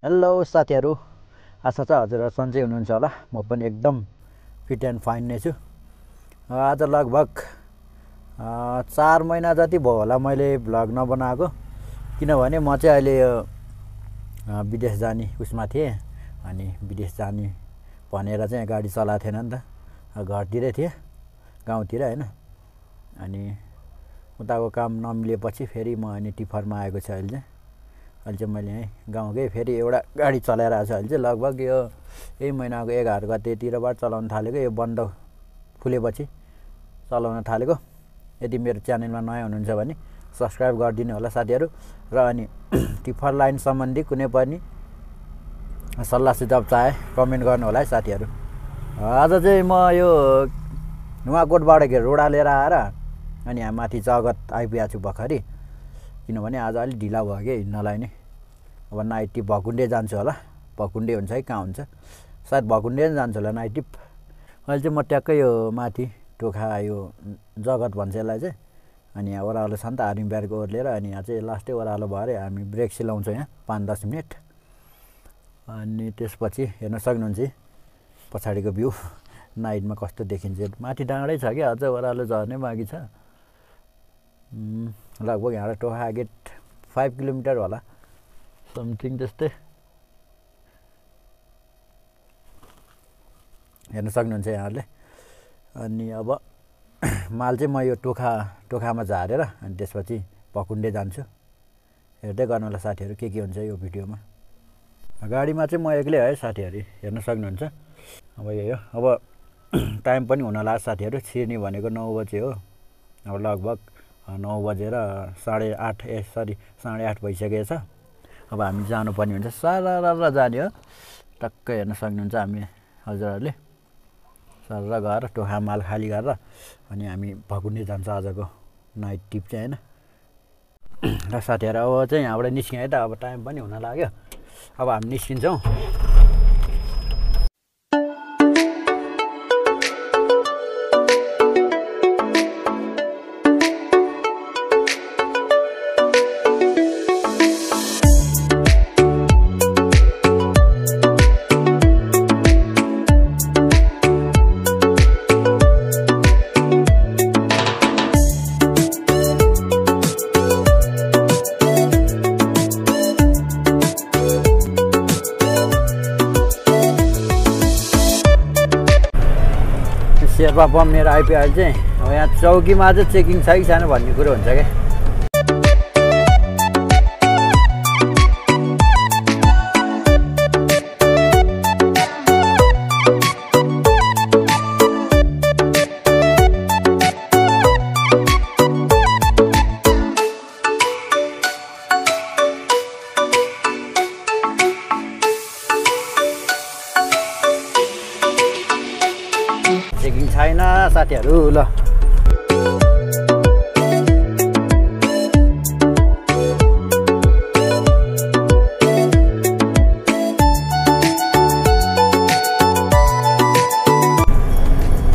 Hello साथीहरु, आशा छ हजुरहरु सन्चै हुनुहुन्छ होला। म पनि एकदम फिट एन्ड फाइन नै छु। आज लगभग 4 महिना जति भयो होला मैले भ्लग नबनाएको, किनभने म चाहिँ अहिले विदेश जाने उसमा थिएँ। अनि विदेश जाने भनेर चाहिँ गाडी चलाएको थिएन नि त, घरतिरै थिएँ, गाउँतिर हैन। अनि उताको काम नमिलेपछि फेरि म अनि टिफरमा आएको छु। अहिले चाहिँ मैले यही गाउँकै फेरि एउटा गाडी चलाइरहेको छु। अहिले चाहिँ लगभग यो यही महिनाको 11 गतेतिरबाट चलाउन थालेको, यो बन्द खुलेपछि चलाउन थालेको। यदि मेरो च्यानलमा नयाँ हुनुहुन्छ भने सब्स्क्राइब गरिदिनु होला साथीहरु। र अनि टिफर लाइन सम्बन्धी कुनै पनि सल्लाह सुझाव चाहे कमेन्ट गर्नु होला है साथीहरु। आज चाहिँ म यो नुवाकोटबाट रोडा लिएर आएर अनि यहाँ माथि जगत आइपुगेको छु भर्खरै, किनभने आज अलि ढिला भयो के हिँड्नलाई नै। अब नाइट टिप भकुण्डे जान्छु होला, भकुण्डे हुन्छ कि कहाँ हुन्छ, सायद भकुण्डे जान्छु होला नाइट टिप। अहिले चाहिँ म ट्याक्कै यो माथि टोखा यो जगत भन्छ यसलाई चाहिँ, अनि यहाँ ओह्रालो छ नि त आर्मी ब्यारेक ओर्लेर, अनि यहाँ चाहिँ लास्टै ओह्रालो भएर हामी ब्रेक सिलाउँछौँ यहाँ 5-10 मिनट। अनि त्यसपछि हेर्न सक्नुहुन्छ पछाडिको भ्यू नाइटमा कस्तो देखिन्छ। माथि डाँडै छ कि अझ ओह्रालो झर्नै बाँकी छ। लगभग यहाँ टोखा गेट 5 किलोमिटर होला समथिङ त्यस्तै। हेर्न सक्नुहुन्छ यहाँहरूले। अनि अब माल चाहिँ म यो टोखामा झारेर अनि त्यसपछि भकुण्डे जान्छु। हेर्दै गर्नु होला साथीहरु के हुन्छ यो भिडियोमा। गाडीमा चाहिँ म एक्लै है साथीहरु, हेर्न सक्नुहुन्छ। अब यही हो, अब टाइम पनि हुन लाग्यो साथीहरु। छिर्ने भनेको 9 बजे हो। अब लगभग 9 बजेर 8:30 भइसकेको छ। अब हामी जानुपर्ने हुन्छ, सारा जाने हो। टक्कै हेर्न सक्नुहुन्छ हामी हजुरहरूले। सारा गएर टोखा माल खाली गरेर अनि हामी भकुण्डे जान्छ आजको नाइट टिप चाहिँ हैन। र साथीहरु अब चाहिँ यहाँबाट निस्किएँ है त, अब टाइम पनि हुन लाग्यो। अब हामी निस्किन्छौँ। शेर्पा बम मेरो आइपुग्यो। अहिले चाहिँ अब यहाँ चौकीमा चाहिँ चेकिङ छ कि छैन भन्ने कुरो हुन्छ क्या। चेकिङ छैन साथीहरु। ल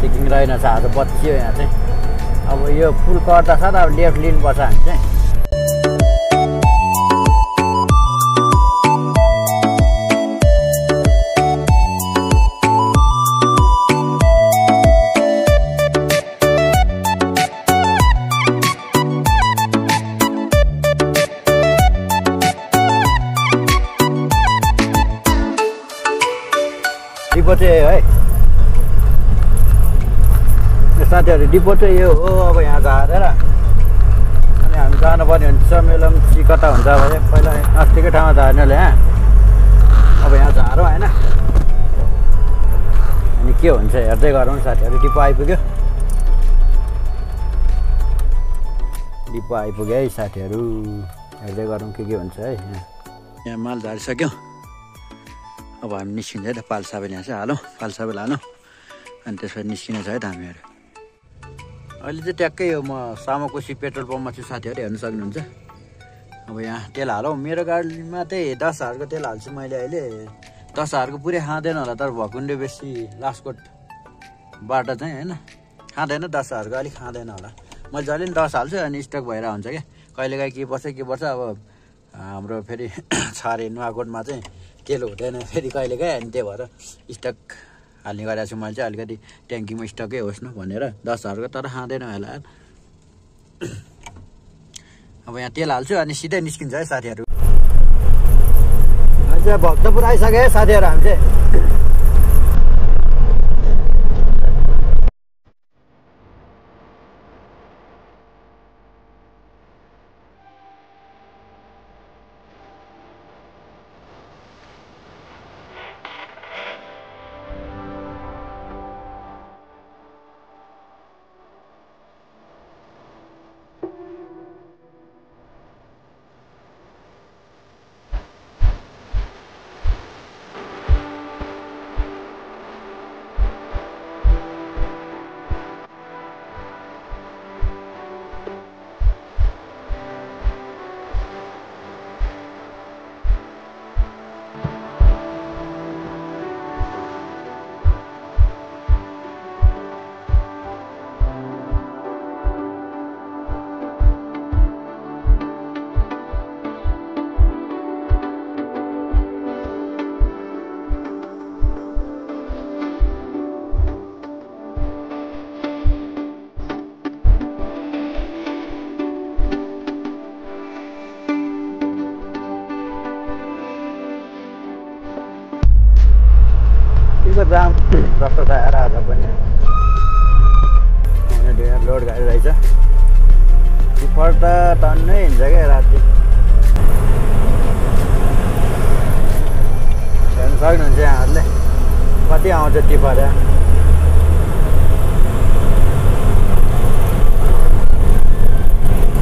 चेकिङ रहेनछ आज, बच्चियो यहाँ चाहिँ। अब यो फुल कट्दा छ त, अब लेफ्ट लिनुपर्छ हामी चाहिँ। डिपो चाहिँ है साथीहरु, डिपो चाहिँ यो हो। अब यहाँ झारेर अनि हामी जानुपर्ने हुन्छ मेलम्ची कता हुन्छ भने पहिला अस्तिकै ठाउँमा झार्नेले यहाँ। अब यहाँ झारौँ होइन, अनि के हुन्छ हेर्दै गरौँ साथीहरु। डिपो आइपुग्यो, डिपो आइपुग्यो है साथीहरु। हेर्दै गरौँ के हुन्छ है। यहाँ माल झारिसक्यो। अब हामी निस्किन्छ है त। पालसाबेल यहाँ चाहिँ हालौँ, पालसाबेल हालौँ, अनि त्यसपछि निस्किने छ है त हामीहरू। अहिले चाहिँ ट्याक्कै यो म सामोकोसी पेट्रोल पम्पमा छु साथीहरु, हेर्न सक्नुहुन्छ। अब यहाँ तेल हालौँ। मेरो गाडीमा चाहिँ 10,000 को तेल हाल्छु मैले अहिले। 10,000 को पुरै खाँदैन होला, तर भकुण्डे बेसी लास्टकोटबाट चाहिँ हैन खाँदैन। 10,000 को अलिक खाँदैन होला। मैले जहिले पनि 10 हाल्छु अनि स्टक भएर हुन्छ क्या। कहिलेकाहीँ के पर्छ अब हाम्रो फेरि छ अरे नुवाकोटमा चाहिँ तेल हुँदैन फेरि कहिलेकाहीँ, अनि त्यही भएर स्टक हाल्ने गरेको छु मैले चाहिँ। अलिकति ट्याङ्कीमा स्टकै होस् न भनेर 10,000को, तर खाँदैन होला। अब यहाँ तेल हाल्छु अनि सिधै निस्किन्छ है साथीहरू। चाहिँ भक्तपुर आइसक्यो है साथीहरू हामी चाहिँ। जाम जस्तो छ यार आज पनि। लोड गाडी रहेछ, टिपर त टन्नै हिँड्छ क्या राति। हेर्नु सक्नुहुन्छ यहाँहरूले कति आउँछ टिपर यहाँ।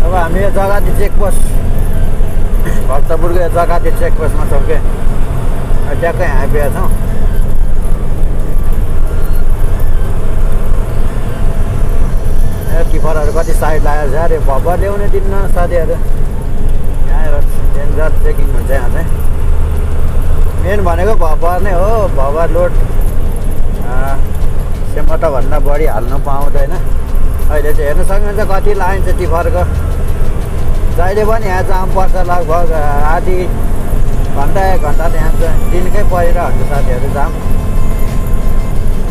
अब हामी यो जगाती चेकपोस्ट, भक्तपुरको यो जगाती चेकपोस्टमा छौँ क्या, ट्याक्कै आइपुगेका छौँ। टिफरहरू कति साइड लागेको छ अरे, भब्बर ल्याउने दिन्न साथीहरू। यहाँ आएर डेन्जर चेकिङ हुन्छ यहाँ चाहिँ। मेन भनेको भब्बर नै हो, भब्बर लोड सेमटोभन्दा बढी हाल्नु पाउँदैन। अहिले चाहिँ हेर्नु सक्नुहुन्छ कति लाइन छ टिफरको। जहिले पनि यहाँ जाम पर्छ, लगभग आधी घन्टा 1 घन्टा यहाँ चाहिँ दिनकै परिरहन्छ साथीहरू जाम।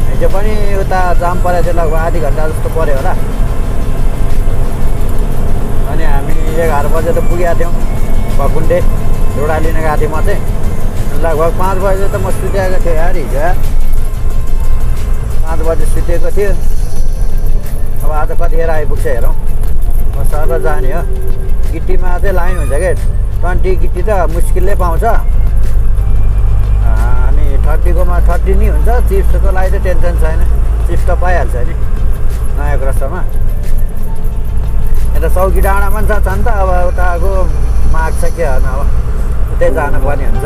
हिजो पनि उता जाम परेको थियो, लगभग आधी घन्टा जस्तो पऱ्यो होला। अनि हामी 11 बजे त पुगेका थियौँ भकुन्डे, जोडा लिन गएको थिएँ म चाहिँ। लगभग 5 बजे त म सुतेको थिएँ यार हिजो। 5 बजे सुतेको थियो। अब आज कतिखेर आइपुग्छ हेरौँ। म सर जाने हो। गिट्टीमा चाहिँ लाइन हुन्छ क्या, 20 गिट्टी त मुस्किलले पाउँछ। अनि 30कोमा 30 नि हुन्छ। चिप्सको लागि चाहिँ टेन्सन छैन, चिप्स त पाइहाल्छ नि नयाँ क्रसमा। यता चौकी डाँडामा पनि छ नि त। अब उताको माग छ के होइन, अब उतै जानुपर्ने हुन्छ।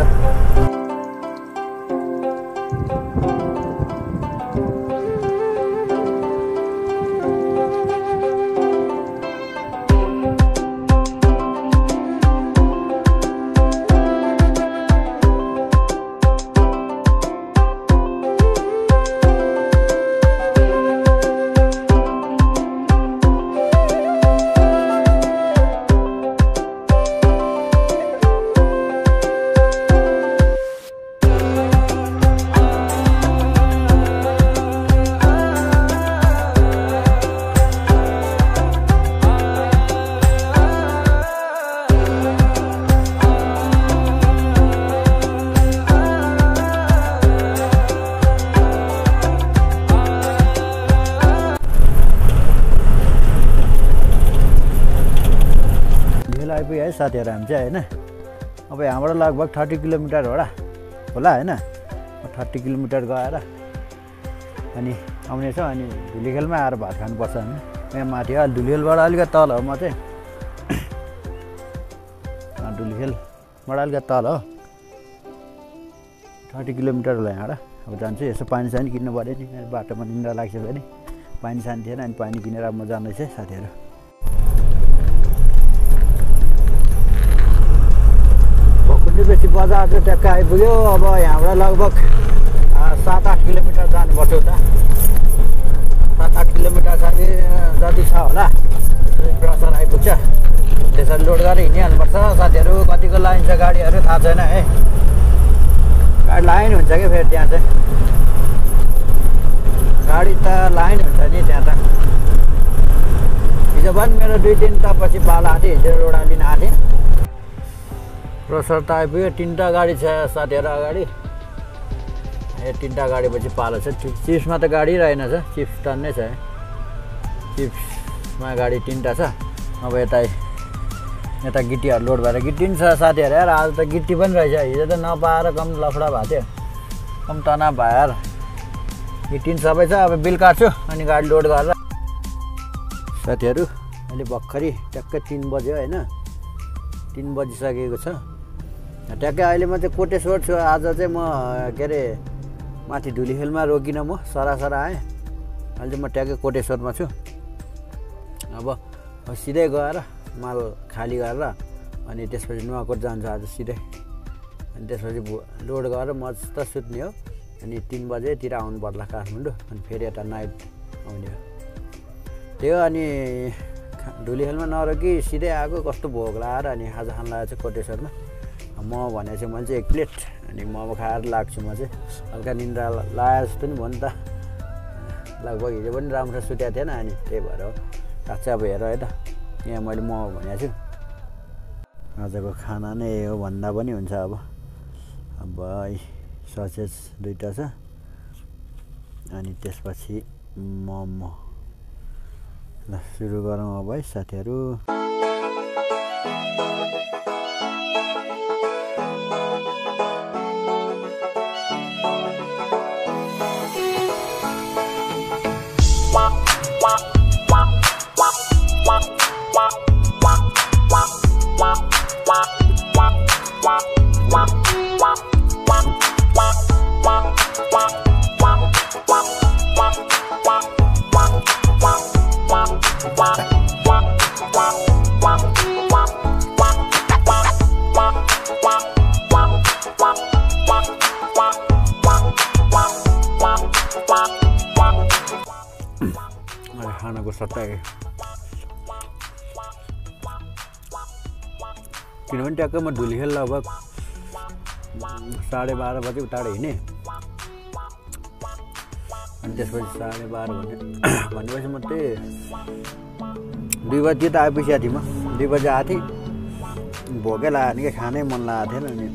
आइपुग्यो है साथीहरू हामी चाहिँ होइन। अब यहाँबाट लगभग 30 किलोमिटर होला होइन। 30 किलोमिटर गएर अनि आउनेछौँ। अनि धुलीखेलमा आएर भात खानुपर्छ हामी। यहाँ माथि धुलीखेलबाट अलिकति तल हो म चाहिँ। धुलीखेलबाट अलिकति तल हो, 30 किलोमिटर होला यहाँबाट। अब जान्छु, यसो पानी सानी किन्नु पऱ्यो नि, बाटोमा निन्द्रा लाग्छ भने। पानी सानी थिएन, अनि पानी किनेर म जाँदैछ साथीहरू। बेसी बजार चाहिँ ट्याक्क आइपुग्यो। अब यहाँबाट लगभग 7-8 किलोमिटर जानुपर्छ उता। 7-8 किलोमिटर जति छ होला, क्रसर आइपुग्छ। त्यसरी लोड गरेर हिँडिहाल्नुपर्छ साथीहरू। कतिको लाइन छ गाडीहरू थाहा छैन है। गाडी लाइन हुन्छ कि फेरि त्यहाँ चाहिँ गाडी त लाइन हुन्छ नि त्यहाँ त। हिजो पनि मेरो 2-3 ता पछि पालो आएको थियो। हिजो रोडा लिन आएको थिएँ। क्रोसर त आइपुग्यो। 3टा गाडी छ साथीहरू अगाडि। 3टा गाडी पछि पालो छ। चिप्समा त गाडी रहेनछ। चिप्स टन्नै छ। चिप्समा गाडी 3टा छ। अब यता गिट्टीहरू लोड भएर गिट्टी पनि छ साथीहरू। यार आज त गिट्टी पनि रहेछ। हिजो त नपाएर कम लफडा भएको थियो। कम तनाव भयो यार। गिट्टी सबै छ। अब बिल काट्छु अनि गाडी लोड गरेर साथीहरू। अहिले भर्खरै ट्याक्कै 3 बज्यो होइन। 3 बजिसकेको छ। ट्याक्कै अहिले म चाहिँ कोटेश्वर छु। आज चाहिँ म के अरे माथि धुलीखेलमा रोकिनँ म। सरासर आएँ। अहिले चाहिँ म ट्याक्कै कोटेश्वरमा छु। अब सिधै गएर माल खाली गरेर अनि त्यसपछि नुवाकोट जान्छ आज सिधै। अनि त्यसपछि लोड गरेर मस्त सुत्ने हो। अनि 3 बजेतिर आउनु पर्ला काठमाडौँ। अनि फेरि यता नाइट आउने हो। त्यो अनि धुलीखेलमा नरोकी सिधै आएको। कस्तो भोक लगाएर अनि खाजा खान लागेको छ कोटेश्वरमा। मोमो भनेको चाहिँ मैले चाहिँ 1 प्लेट अनि मोमो खाएर लाग्छु म चाहिँ। हल्का निन्द्रा लागेको जस्तो नि भयो नि त। लगभग हिजो पनि राम्रो सुतेको थिएन। अनि त्यही भएर हो। खास अब हेर है त। यहाँ मैले मोमो भनेको छु। आजको खाना नै हो भन्दा पनि हुन्छ। अब ससेज 2टा छ अनि त्यसपछि मोमो। ल सुरु गरौँ अब है साथीहरू। खानाको सट्टा किनभने ट्याक्कै म धुलीखेल लगभग 12:30 बजे उताबाट हिँडेँ। अनि त्यसपछि 12:30 भनेपछि म त्यही 2 बजी त आइपुगेको थिएँ। म 2 बजी आएको थिएँ। भोकै लागेन कि खानै मन लागेको थिएन। अनि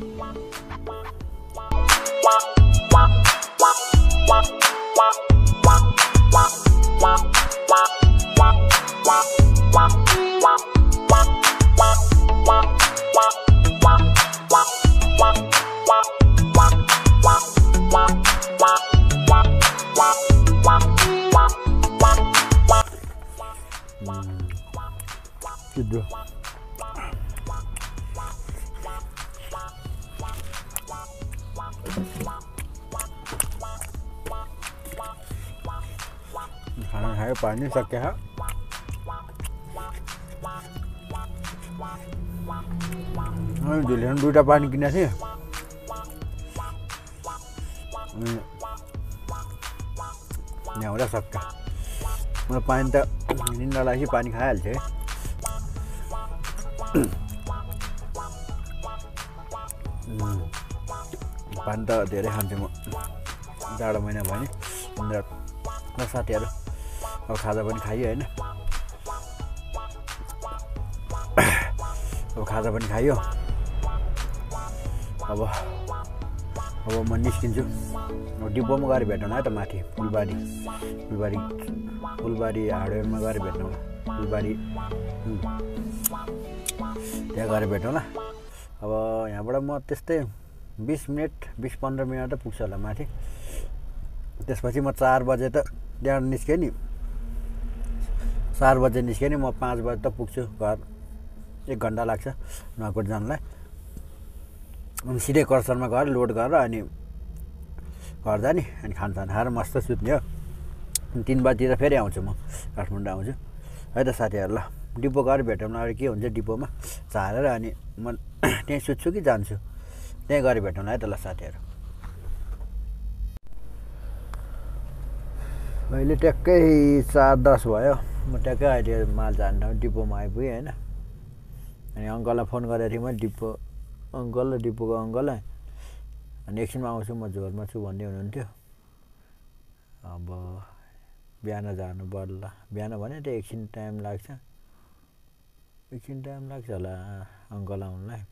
खाना खायो पानी सक्यो। धुलीखेलमा 2टा पानी किनेको थिएँ। ल्याउँदा सक्यो। मलाई पानी त निन्द्रा लागि पानी खाइहाल्छ है। पानी त धेरै खान्छु म। जाडो महिना भयो नि निन्द्रा। ल साथीहरू अब खाजा पनि खाइयो होइन। अब खाजा पनि खाइयो। अब म निस्किन्छु। डिपोमा गएर भेटौँ है त माथि फुलबारी हार्डवेयरमा गएर भेट्नु होला। फुलबारी त्यहाँ गएर भेटौँ ल। अब यहाँबाट म त्यस्तै 20-15 मिनट त पुग्छ होला माथि। त्यसपछि म 4 बजे त त्यहाँ निस्केँ नि। 4 बजे निस्केँ नि म 5 बजे त पुग्छु घर। 1 घन्टा लाग्छ नुवाकोट जानलाई। अनि सिधै कर्सरमा गएर लोड गरेर अनि घर जाने। अनि खानसान खाएर मस्त सुत्ने हो। अनि 3 बजीतिर फेरि आउँछु म काठमाडौँ आउँछु है त साथीहरू। ल डिपो गएर भेटौँ न। अरू के हुन्छ डिपोमा झारेर अनि म त्यहीँ सुत्छु कि जान्छु। त्यहीँ गएर भेटौँ है त ल साथीहरू। अहिले ट्याक्कै 4:10 भयो। म ट्याक्कै अहिले माल जाने ठाउँ डिपोमा आइपुगेँ होइन। अनि अङ्कललाई फोन गरेको थिएँ मैले डिपो अङ्कल र डिपोको अङ्कललाई अनि एकछिनमा आउँछु म झोरमा छु भन्दै हुनुहुन्थ्यो अब बिहान जानु पर्ला बिहान भने त्यो एकछिन टाइम लाग्छ होला अङ्कल आउनलाई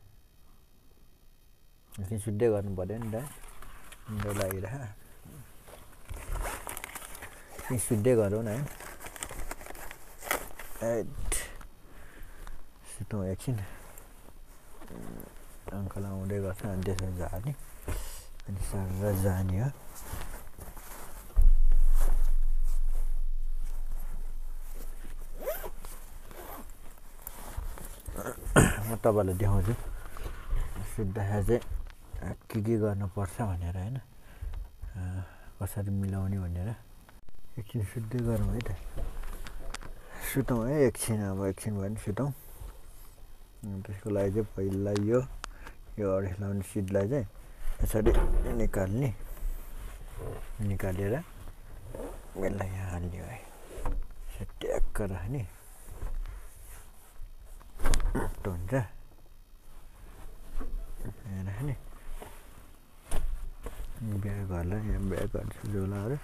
एकछिन सुत्दै गर्नु पर्यो नि त निद्रा लागिरह एकछिन सुत्दै गरौँ न है सुतौँ एकछिन अङ्कल आउँदै गर्छ अनि त्यसमा जाने अनि सर जाने हो म तपाईँलाई देखाउँछु सुत्दाखेरि चाहिँ के गर्नुपर्छ भनेर होइन कसरी मिलाउने भनेर एकछिन सुत्दै गरौँ है त सुतौँ है एकछिन अब एकछिन भयो भने सुतौँ त्यसको लागि चाहिँ पहिला यो अडेस लाउने सिटलाई चाहिँ यसरी निकालेर यसलाई यहाँ हाल्ने है ट्याक्क राख्ने हुन्छ राख्ने ब्यागहरूलाई यहाँ ब्यागहरू झोलाहरू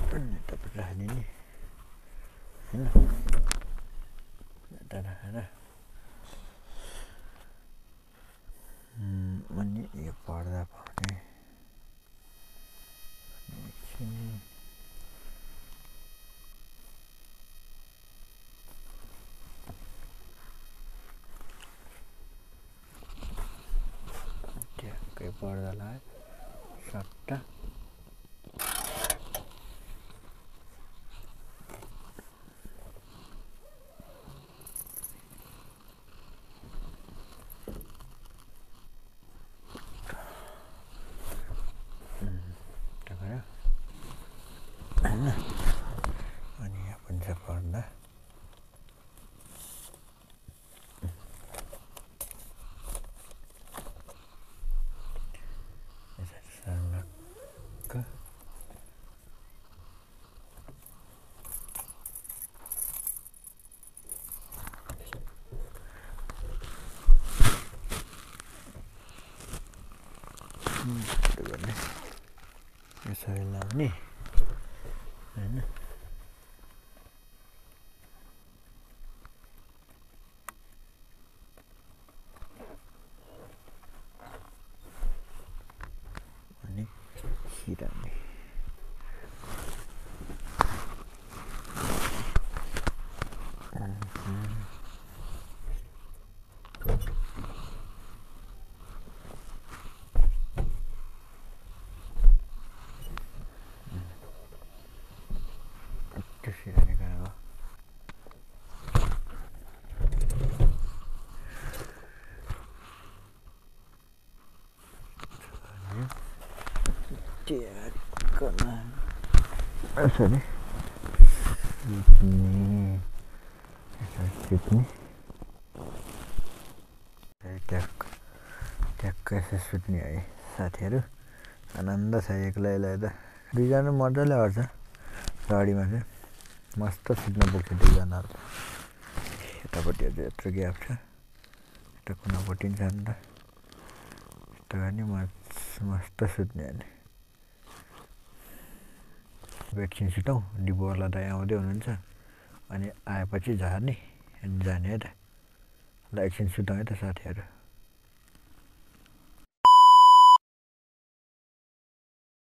यतापट्टि राखिदिने होइन यता राखेर अनि यो पर्दा पाउने एकछिन ट्याक्कै पर्दालाई सट्टा अनि यहाँ पनि छ पर्दा यसरी लाउने होइन अनि सिराउने यसरी ट्याक्क यसो सुत्ने है साथीहरू आनन्द छ एक्लै त दुईजना मजाले अट्छ गाडीमा चाहिँ मस्त सुत्न पुग्छ दुईजनाहरू यतापट्टि अझै यत्रो ग्याप छ यता कुनापट्टि नि छ नि त यस्तो गर्ने मस्त सुत्ने अनि एकछिन सुतौँ डिपोवाला दाइ आउँदै हुनुहुन्छ अनि आएपछि झार्ने अनि जाने है त ल एकछिन सुतौँ है त साथीहरू